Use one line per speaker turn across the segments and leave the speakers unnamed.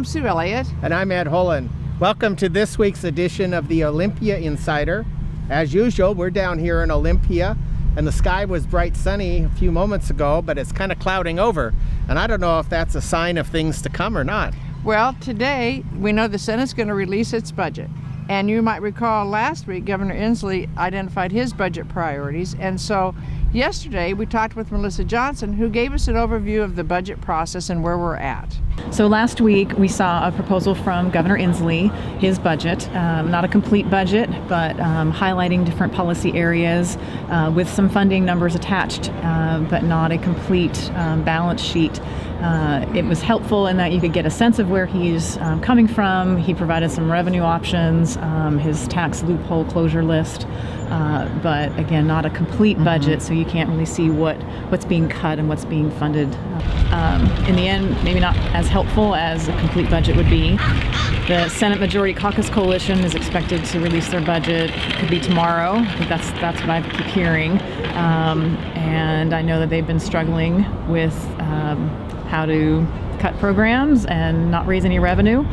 Sue Elliott.
And I'm Ed Holen. Welcome to this week's edition of the Olympia Insider. As usual, we're down here in Olympia, and the sky was bright sunny a few moments ago, but it's kind of clouding over. And I don't know if that's a sign of things to come or not.
Well, today we know the Senate's going to release its budget. And you might recall last week, Governor Inslee identified his budget priorities. And so yesterday we talked with Melissa Johnson, who gave us an overview of the budget process and where we're at.
So last week we saw a proposal from Governor Inslee, his budget, not a complete budget, but highlighting different policy areas with some funding numbers attached, but not a complete balance sheet. It was helpful in that you could get a sense of where he's coming from. He provided some revenue options, his tax loophole closure list, but again, not a complete budget, so you can't really see what's being cut and what's being funded. In the end, maybe not as helpful as a complete budget would be. The Senate Majority Caucus Coalition is expected to release their budget. It could be tomorrow. I think that's what I keep hearing. And I know that they've been struggling with how to cut programs and not raise any revenue.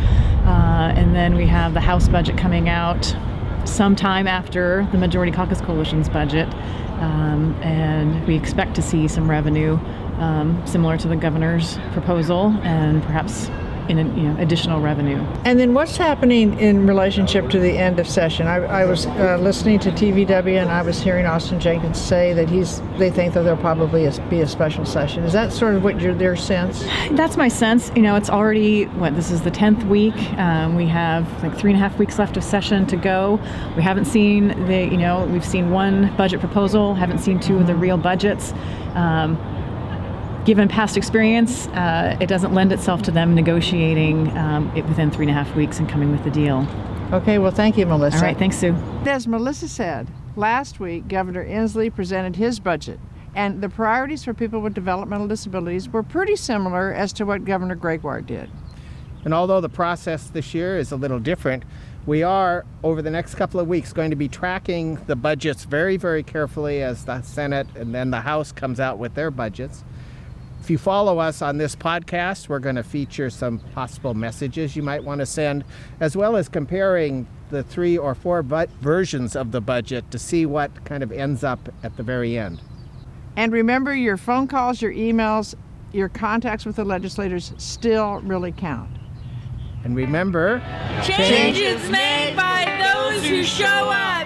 And then we have the House budget coming out sometime after the Majority Caucus Coalition's budget. And we expect to see some revenue similar to the governor's proposal, and perhaps additional revenue.
And then what's happening in relationship to the end of session? I was listening to TVW, and I was hearing Austin Jenkins say that they think that there'll probably be a special session. Is that sort of what their sense?
That's my sense. It's already, this is the 10th week. We have like 3.5 weeks left of session to go. We haven't seen we've seen one budget proposal, haven't seen two of the real budgets. Given past experience, it doesn't lend itself to them negotiating it within 3.5 weeks and coming with the deal.
Okay, well, thank you, Melissa.
All right, thanks, Sue.
As Melissa said, last week, Governor Inslee presented his budget, and the priorities for people with developmental disabilities were pretty similar as to what Governor Gregoire did.
And although the process this year is a little different, we are, over the next couple of weeks, going to be tracking the budgets very, very carefully as the Senate and then the House comes out with their budgets. If you follow us on this podcast, we're going to feature some possible messages you might want to send, as well as comparing the 3 or 4 versions of the budget to see what kind of ends up at the very end.
And remember, your phone calls, your emails, your contacts with the legislators still really count.
And remember,
change is made by those who show up.